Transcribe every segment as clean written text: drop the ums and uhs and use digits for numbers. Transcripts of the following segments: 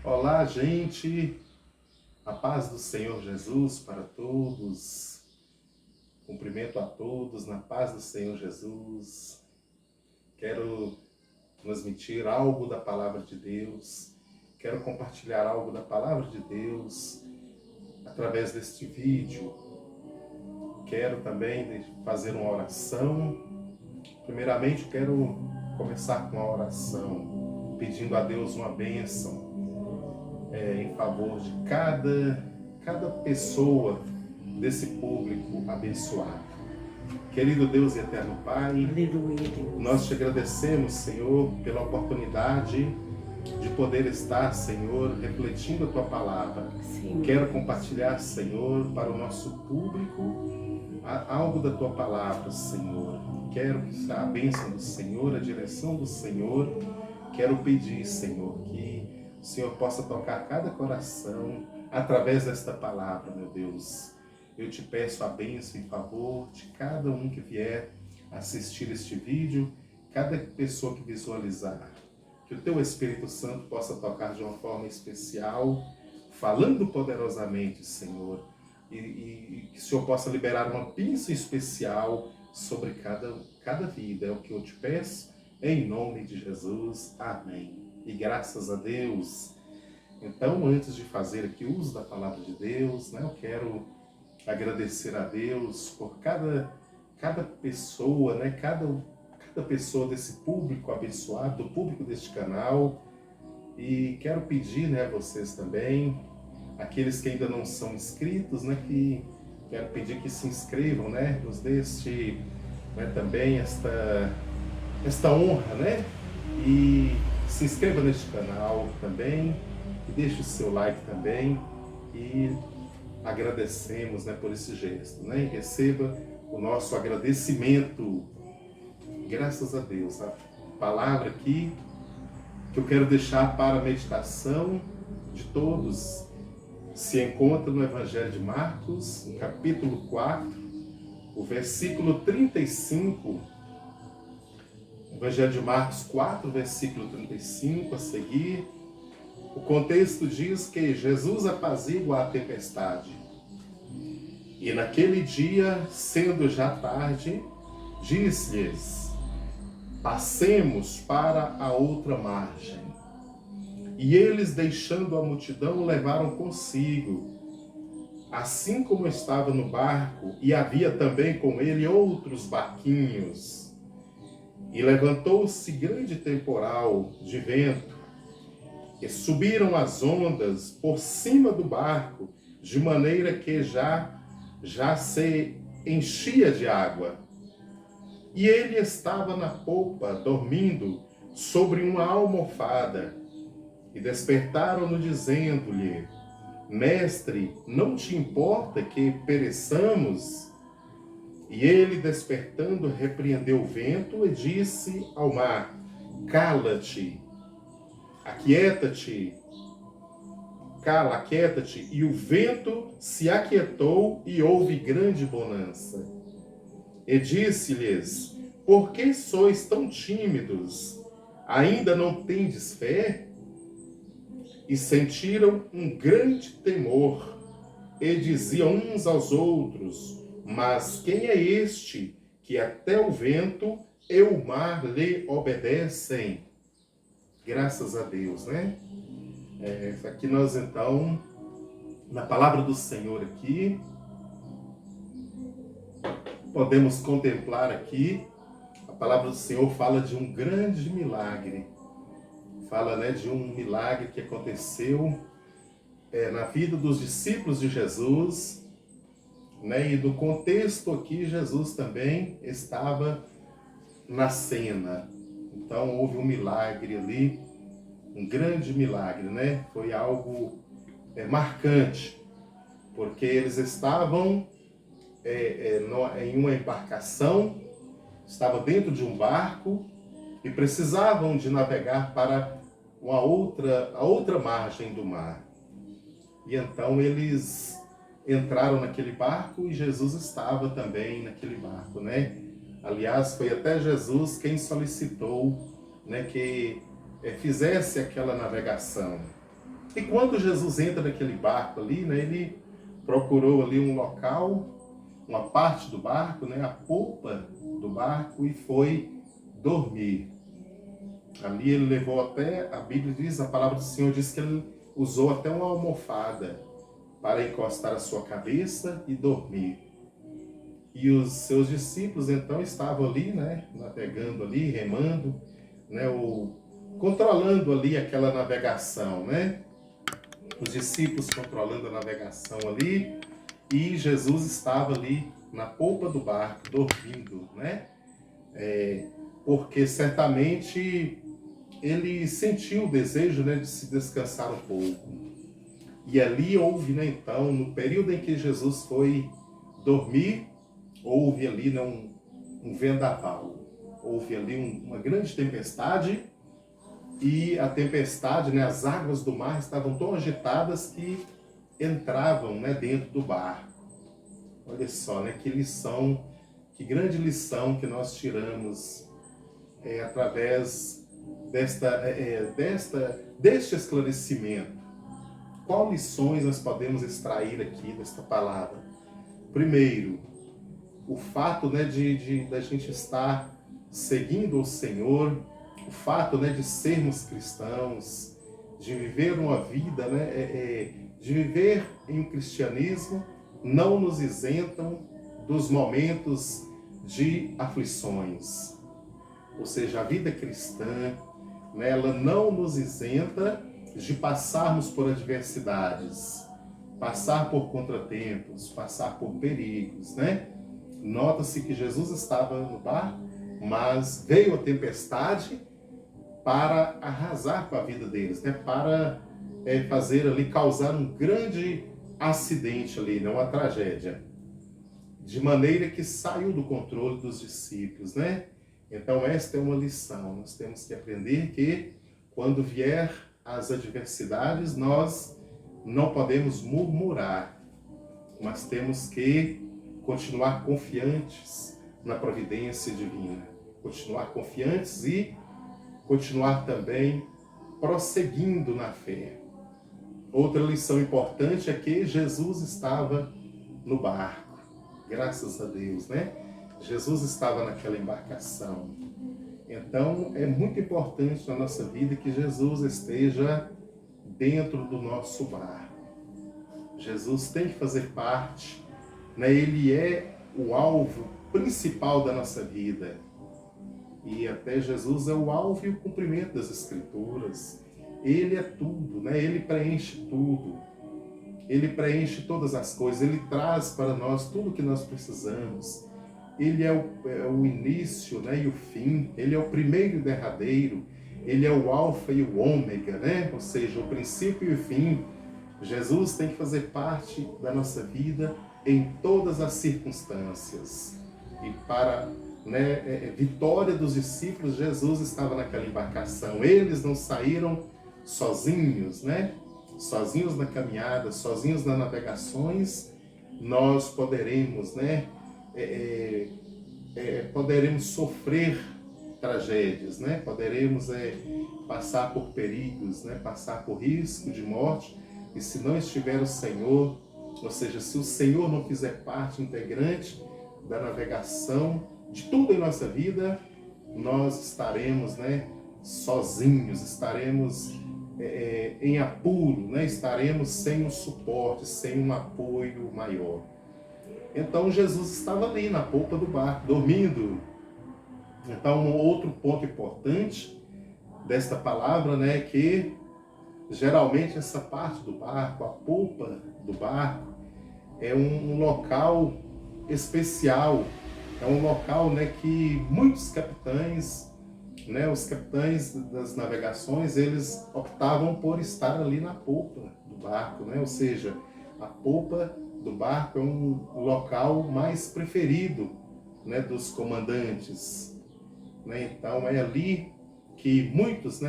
Olá, gente! A paz do Senhor Jesus para todos. Cumprimento a todos na paz do Senhor Jesus. Quero transmitir algo da palavra de Deus. Quero compartilhar algo da palavra de Deus através deste vídeo. Quero também fazer uma oração. Primeiramente, quero começar com a oração, pedindo a Deus uma bênção em favor de cada pessoa desse público abençoado. Querido Deus e eterno Pai, Aleluia, Deus. Nós te agradecemos, Senhor, pela oportunidade de poder estar, Senhor, refletindo a Tua palavra. Sim. Quero compartilhar, Senhor, para o nosso público algo da Tua palavra, Senhor. Quero a bênção do Senhor, a direção do Senhor. Quero pedir, Senhor, que o Senhor possa tocar cada coração através desta palavra, meu Deus. Eu te peço a bênção em favor de cada um que vier assistir este vídeo, cada pessoa que visualizar. Que o Teu Espírito Santo possa tocar de uma forma especial, falando poderosamente, Senhor. E que o Senhor possa liberar uma bênção especial sobre cada vida. É o que eu te peço, em nome de Jesus. Amém. E graças a Deus. Então, antes de fazer aqui uso da palavra de Deus, eu quero agradecer a Deus por cada pessoa, cada pessoa desse público abençoado, do público deste canal. E quero pedir a vocês também, aqueles que ainda não são inscritos, que quero pedir que se inscrevam, nos dê também esta honra, e se inscreva neste canal também, e deixe o seu like também, e agradecemos por esse gesto, e receba o nosso agradecimento. Graças a Deus. A palavra aqui que eu quero deixar para a meditação de todos se encontra no Evangelho de Marcos, no capítulo 4, o versículo 35. Evangelho de Marcos 4, versículo 35, a seguir. O contexto diz que Jesus apazigua a tempestade. E naquele dia, sendo já tarde, disse-lhes: passemos para a outra margem. E eles, deixando a multidão, levaram consigo, assim como estava no barco, e havia também com ele outros barquinhos. E levantou-se grande temporal de vento, e subiram as ondas por cima do barco, de maneira que já se enchia de água. E ele estava na polpa, dormindo sobre uma almofada. E despertaram-no, dizendo-lhe: Mestre, não te importa que pereçamos? E ele, despertando, repreendeu o vento e disse ao mar: Cala-te, aquieta-te. Aquieta-te. E o vento se aquietou e houve grande bonança. E disse-lhes: por que sois tão tímidos? Ainda não tendes fé? E sentiram um grande temor, e diziam uns aos outros: mas quem é este que até o vento e o mar lhe obedecem? Graças a Deus, Aqui nós então, na palavra do Senhor aqui, podemos contemplar aqui, a palavra do Senhor fala de um grande milagre. Fala de um milagre que aconteceu na vida dos discípulos de Jesus, e no contexto aqui Jesus também estava na cena. Então houve um milagre ali, um grande milagre, Foi algo marcante, porque eles estavam em uma embarcação, estavam dentro de um barco e precisavam de navegar para a outra margem do mar. E então eles entraram naquele barco e Jesus estava também naquele barco, Aliás, foi até Jesus quem solicitou, que fizesse aquela navegação. E quando Jesus entra naquele barco ali, né, ele procurou ali um local, uma parte do barco, né, a polpa do barco, e foi dormir. Ali ele levou até, a Bíblia diz, a palavra do Senhor diz que ele usou até uma almofada para encostar a sua cabeça e dormir. E os seus discípulos então estavam ali, né, navegando ali, remando, né, ou controlando ali aquela navegação, né? Os discípulos controlando a navegação ali, e Jesus estava ali na polpa do barco, dormindo, né? Porque certamente ele sentiu o desejo, né, de se descansar um pouco. E ali houve, né, então, no período em que Jesus foi dormir, houve ali, né, um vendaval. Houve ali uma grande tempestade, e a tempestade, né, as águas do mar estavam tão agitadas que entravam, né, dentro do barco. Olha só, né, que lição, que grande lição que nós tiramos através deste esclarecimento. Qual lições nós podemos extrair aqui desta palavra? Primeiro, o fato, né, da gente estar seguindo o Senhor, o fato, né, de sermos cristãos, de viver uma vida, né, de viver em um cristianismo, não nos isentam dos momentos de aflições. Ou seja, a vida cristã, né, ela não nos isenta de passarmos por adversidades, passar por contratempos, passar por perigos, né? Nota-se que Jesus estava no barco, mas veio a tempestade para arrasar com a vida deles, né? Para fazer ali, causar um grande acidente ali, né? Uma tragédia. De maneira que saiu do controle dos discípulos, né? Então esta é uma lição. Nós temos que aprender que quando vier as adversidades, nós não podemos murmurar, mas temos que continuar confiantes na providência divina, continuar confiantes e continuar também prosseguindo na fé. Outra lição importante é que Jesus estava no barco, graças a Deus, né? Jesus estava naquela embarcação. Então, é muito importante na nossa vida que Jesus esteja dentro do nosso barco. Jesus tem que fazer parte, né? Ele é o alvo principal da nossa vida. E até Jesus é o alvo e o cumprimento das Escrituras. Ele é tudo, né? Ele preenche tudo. Ele preenche todas as coisas. Ele traz para nós tudo o que nós precisamos. Ele é o início, né, e o fim. Ele é o primeiro e o derradeiro. Ele é o alfa e o ômega, né? Ou seja, o princípio e o fim. Jesus tem que fazer parte da nossa vida em todas as circunstâncias. E para, né, vitória dos discípulos, Jesus estava naquela embarcação. Eles não saíram sozinhos, né? Sozinhos na caminhada, sozinhos nas navegações. Nós poderemos, né, poderemos sofrer tragédias, né? Poderemos passar por perigos, né? Passar por risco de morte, e se não estiver o Senhor, ou seja, se o Senhor não fizer parte integrante da navegação de tudo em nossa vida, nós estaremos, né, sozinhos, estaremos em apuro, né? Estaremos sem um suporte, sem um apoio maior. Então Jesus estava ali na polpa do barco, dormindo. Então um outro ponto importante desta palavra, né, é que geralmente essa parte do barco, a polpa do barco, é um local especial, é um local, né, que muitos capitães, né, os capitães das navegações, eles optavam por estar ali na polpa do barco, né? Ou seja, a polpa do barco é um local mais preferido, né, dos comandantes, né? Então é ali que muitos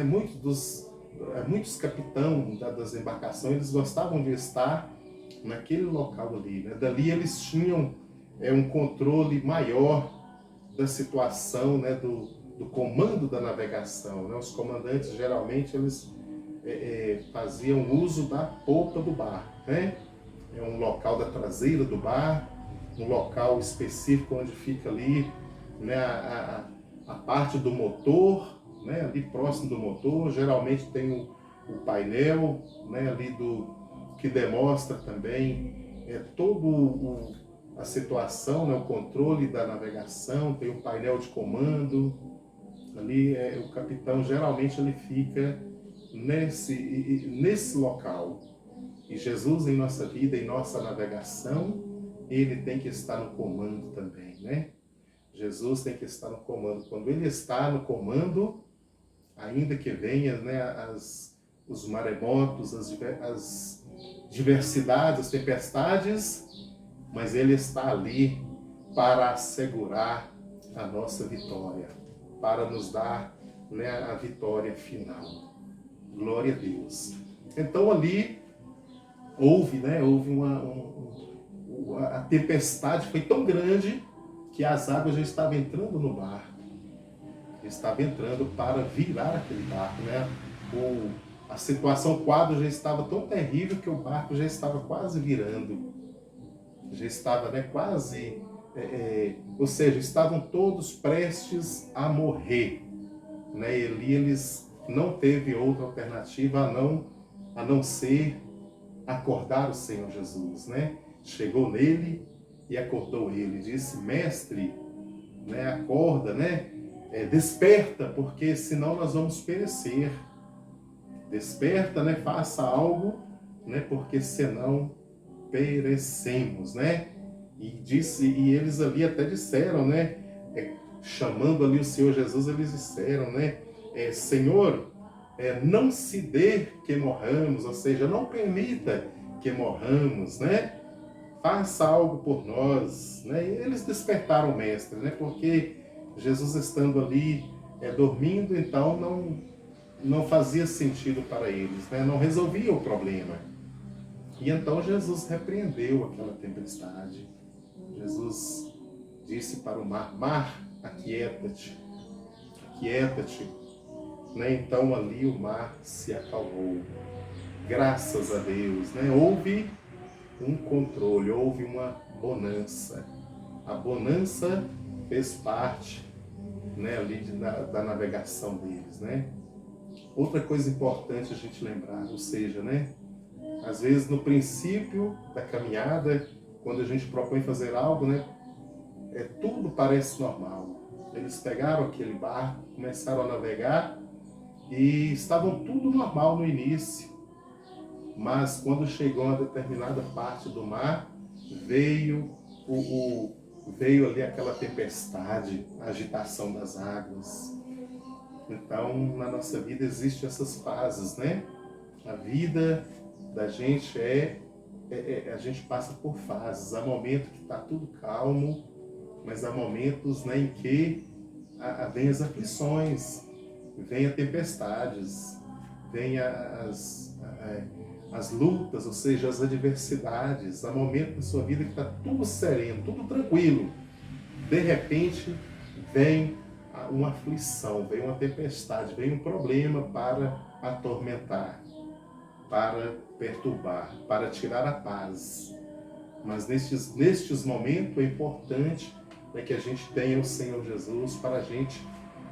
capitães das embarcações, eles gostavam de estar naquele local ali, né? Dali eles tinham um controle maior da situação, né, do comando da navegação, né? Os comandantes geralmente eles faziam uso da polpa do barco, né? É um local da traseira do barco, um local específico onde fica ali, né, a parte do motor, né, ali próximo do motor. Geralmente tem o painel, né, ali que demonstra também a situação, né, o controle da navegação. Tem o painel de comando. Ali o capitão geralmente ele fica nesse local. E Jesus em nossa vida, em nossa navegação, ele tem que estar no comando também, né? Jesus tem que estar no comando. Quando ele está no comando, ainda que venham, né, os maremotos, as diversidades, as tempestades, mas ele está ali para assegurar a nossa vitória, para nos dar, né, a vitória final. Glória a Deus. Então ali houve a tempestade foi tão grande que as águas já estavam entrando no barco. Estava entrando para virar aquele barco, né? A situação, o quadro já estava tão terrível que o barco já estava quase virando. Já estava, né, quase... ou seja, estavam todos prestes a morrer, né? E eles não teve outra alternativa a não ser acordar o Senhor Jesus, né? Chegou nele e acordou ele. Disse: mestre, né, acorda, né? Desperta, porque senão nós vamos perecer. Desperta, né? Faça algo, né? Porque senão perecemos, né? E eles ali até disseram, né? Chamando ali o Senhor Jesus, eles disseram, né? Senhor, não se dê que morramos, ou seja, não permita que morramos, né? Faça algo por nós, né? E eles despertaram o mestre, né? Porque Jesus estando ali dormindo, então não fazia sentido para eles, né? Não resolvia o problema. E então Jesus repreendeu aquela tempestade. Jesus disse para o mar: mar, aquieta-te, aquieta-te. Né? Então ali o mar se acalmou. Graças a Deus, né? Houve um controle, houve uma bonança. A bonança fez parte, né, ali da navegação deles, né? Outra coisa importante a gente lembrar, ou seja, né, às vezes no princípio da caminhada, quando a gente propõe fazer algo, né, tudo parece normal. Eles pegaram aquele barco, começaram a navegar e estavam tudo normal no início. Mas quando chegou a uma determinada parte do mar, veio ali aquela tempestade, a agitação das águas. Então, na nossa vida existem essas fases, né? A vida da gente a gente passa por fases. Há momentos que está tudo calmo, mas há momentos, né, em que vem as aflições, vem as tempestades, vem as lutas, ou seja, as adversidades. Há momentos na sua vida que está tudo sereno, tudo tranquilo. De repente, vem uma aflição, vem uma tempestade, vem um problema para atormentar, para perturbar, para tirar a paz. Mas nestes momentos é importante que a gente tenha o Senhor Jesus para a gente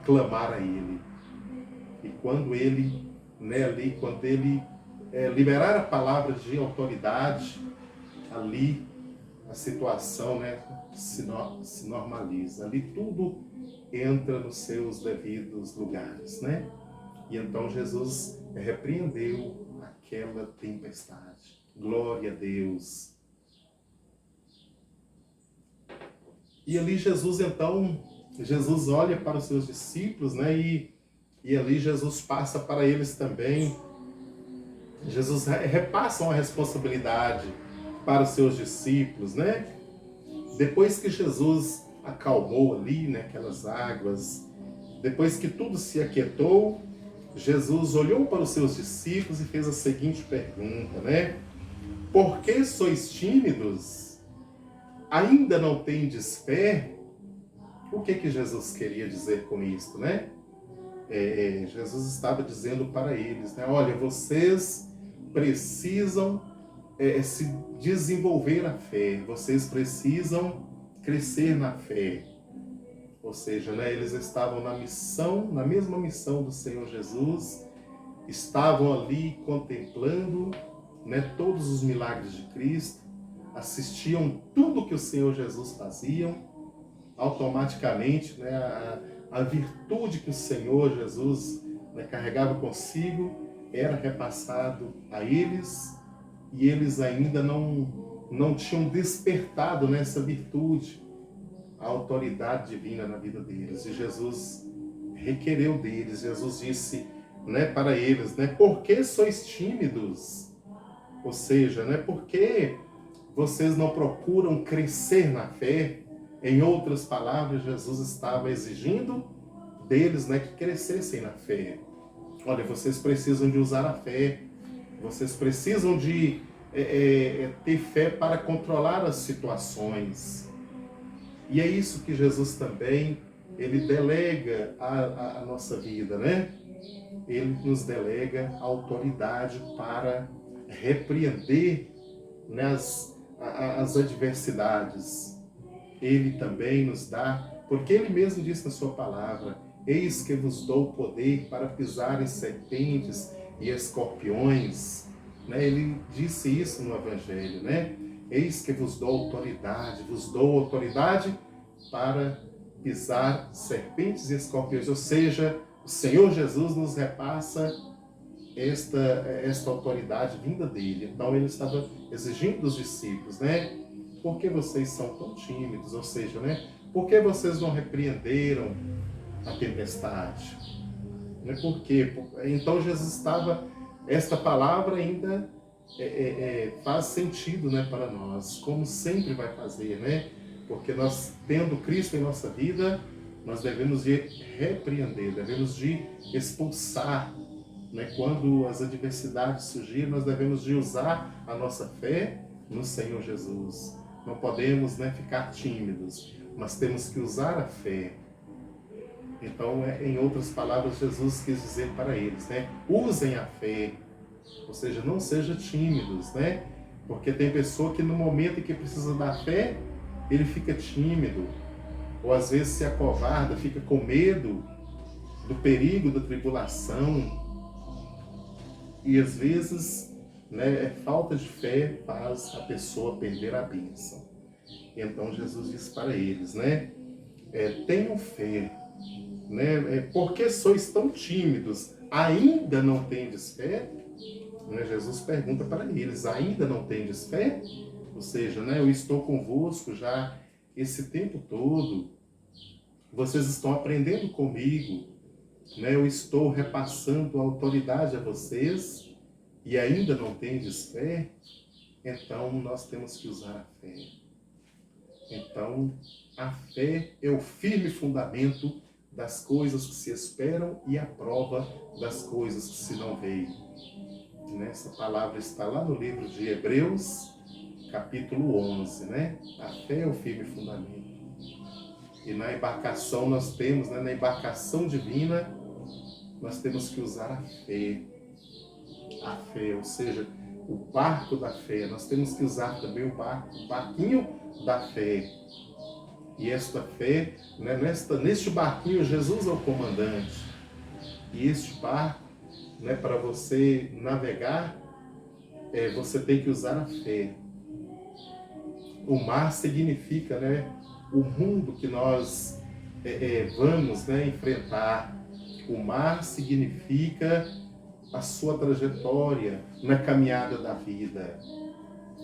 clamar a Ele. E quando Ele, né, ali, quando Ele liberar a palavra de autoridade, ali a situação, né, se normaliza. Ali tudo entra nos seus devidos lugares, né? E então Jesus repreendeu aquela tempestade. Glória a Deus. E ali Jesus olha para os seus discípulos, né? E ali Jesus passa para eles também. Jesus repassa uma responsabilidade para os seus discípulos, né? Depois que Jesus acalmou ali, né, aquelas águas, depois que tudo se aquietou, Jesus olhou para os seus discípulos e fez a seguinte pergunta, né? Por que sois tímidos? Ainda não tendes fé? O que Jesus queria dizer com isso, né? Jesus estava dizendo para eles, né? Olha, vocês precisam se desenvolver na fé, vocês precisam crescer na fé. Ou seja, né, eles estavam na missão, na mesma missão do Senhor Jesus, estavam ali contemplando, né, todos os milagres de Cristo, assistiam tudo que o Senhor Jesus fazia, automaticamente, né, a virtude que o Senhor Jesus, né, carregava consigo era repassado a eles, e eles ainda não tinham despertado nessa virtude, a autoridade divina na vida deles. E Jesus requereu deles, Jesus disse, né, para eles, né, por que sois tímidos? Ou seja, né, por que vocês não procuram crescer na fé? Em outras palavras, Jesus estava exigindo deles, né, que crescessem na fé. Olha, vocês precisam de usar a fé, vocês precisam de ter fé para controlar as situações. E é isso que Jesus também, ele delega a nossa vida, né? Ele nos delega a autoridade para repreender, né, as adversidades. Ele também nos dá, porque ele mesmo disse na sua palavra, eis que vos dou poder para pisar em serpentes e escorpiões. Né? Ele disse isso no Evangelho, né? Eis que vos dou autoridade para pisar serpentes e escorpiões. Ou seja, o Senhor Jesus nos repassa esta autoridade vinda dele. Então ele estava exigindo dos discípulos, né? Por que vocês são tão tímidos? Ou seja, né? Por que vocês não repreenderam a tempestade? Por quê? Então Jesus estava, esta palavra ainda faz sentido, né, para nós, como sempre vai fazer, né? Porque nós, tendo Cristo em nossa vida, nós devemos de repreender, devemos de expulsar, né? Quando as adversidades surgirem, nós devemos de usar a nossa fé no Senhor Jesus. Não podemos, né, ficar tímidos, mas temos que usar a fé. Então, em outras palavras, Jesus quis dizer para eles, né? Usem a fé, ou seja, não sejam tímidos, né? Porque tem pessoa que no momento em que precisa da fé, ele fica tímido, ou às vezes se acovarda, fica com medo do perigo da tribulação. E às vezes, né, falta de fé faz a pessoa perder a bênção. Então Jesus disse para eles, né? Tenham fé, né? Por que sois tão tímidos? Ainda não tendes fé? Né? Jesus pergunta para eles, ainda não tendes fé? Ou seja, né, eu estou convosco já esse tempo todo, vocês estão aprendendo comigo, né? Eu estou repassando a autoridade a vocês e ainda não tendes fé? Então nós temos que usar a fé. Então a fé é o firme fundamento das coisas que se esperam e a prova das coisas que se não veem. Essa palavra está lá no livro de Hebreus, capítulo 11, né? A fé é o firme fundamento. E na embarcação nós temos, né, na embarcação divina, nós temos que usar a fé. A fé, ou seja, o barco da fé. Nós temos que usar também o barquinho da fé. E esta fé, né, neste barquinho, Jesus é o comandante. E este barco, né, para você navegar, você tem que usar a fé. O mar significa, né, o mundo que nós vamos, né, enfrentar. O mar significa a sua trajetória na caminhada da vida.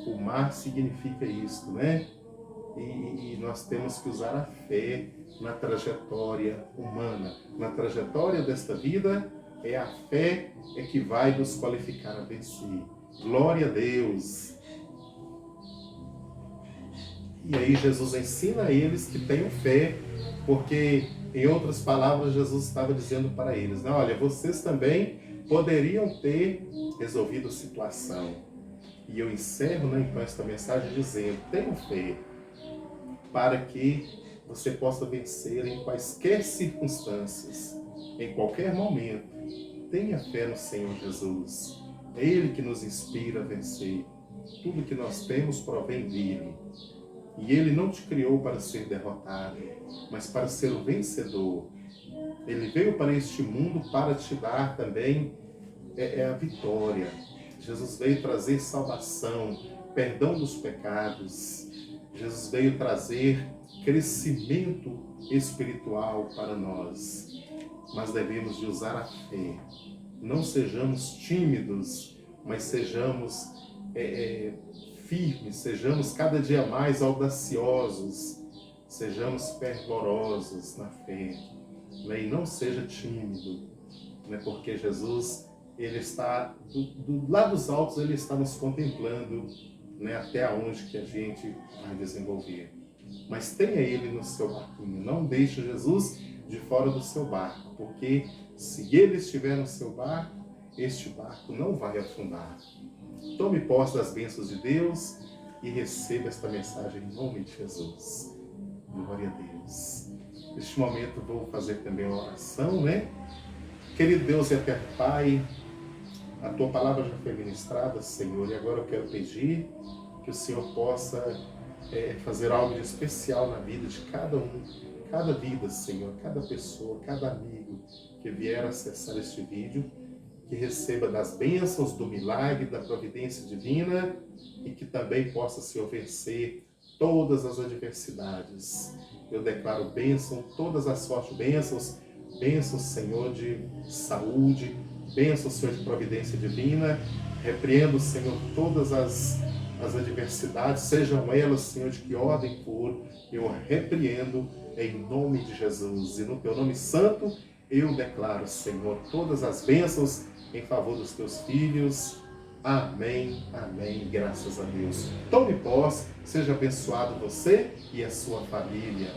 O mar significa isso, né? E nós temos que usar a fé na trajetória humana. Na trajetória desta vida, é a fé que vai nos qualificar a vencer. Glória a Deus! E aí Jesus ensina a eles que tenham fé, porque, em outras palavras, Jesus estava dizendo para eles, né? Olha, vocês também poderiam ter resolvido a situação. E eu encerro, né, então, esta mensagem dizendo, tenham fé, para que você possa vencer em quaisquer circunstâncias. em qualquer momento. Tenha fé no Senhor Jesus. É Ele que nos inspira a vencer. Tudo que nós temos provém dEle. E Ele não te criou para ser derrotado, mas para ser o vencedor. Ele veio para este mundo para te dar também a vitória. Jesus veio trazer salvação, perdão dos pecados. Jesus veio trazer crescimento espiritual para nós. Mas devemos de usar a fé. Não sejamos tímidos, mas sejamos firmes, sejamos cada dia mais audaciosos, sejamos fervorosos na fé, né? E não seja tímido, né? Porque Jesus, Ele está, do lado dos altos, Ele está nos contemplando, né? Até onde que a gente vai desenvolver. Mas tenha Ele no seu barquinho, não deixe Jesus de fora do seu barco, porque se Ele estiver no seu barco, este barco não vai afundar. Tome posse das bênçãos de Deus e receba esta mensagem em nome de Jesus. Glória a Deus. Neste momento vou fazer também uma oração, né? Querido Deus e eterno Pai, a Tua palavra já foi ministrada, Senhor, e agora eu quero pedir que o Senhor possa fazer algo de especial na vida de cada um, cada vida, Senhor, cada pessoa, cada amigo que vier acessar este vídeo, que receba das bênçãos, do milagre, da providência divina e que também possa, Senhor, vencer todas as adversidades. Eu declaro bênção, todas as fortes bênçãos, bênçãos, Senhor, de saúde, bênçãos, Senhor, de providência divina. Repreendo, Senhor, todas as adversidades, sejam elas, Senhor, de que ordem for, eu repreendo em nome de Jesus. E no Teu nome santo, eu declaro, Senhor, todas as bênçãos em favor dos Teus filhos. Amém, amém, graças a Deus. Tome posse, seja abençoado você e a sua família.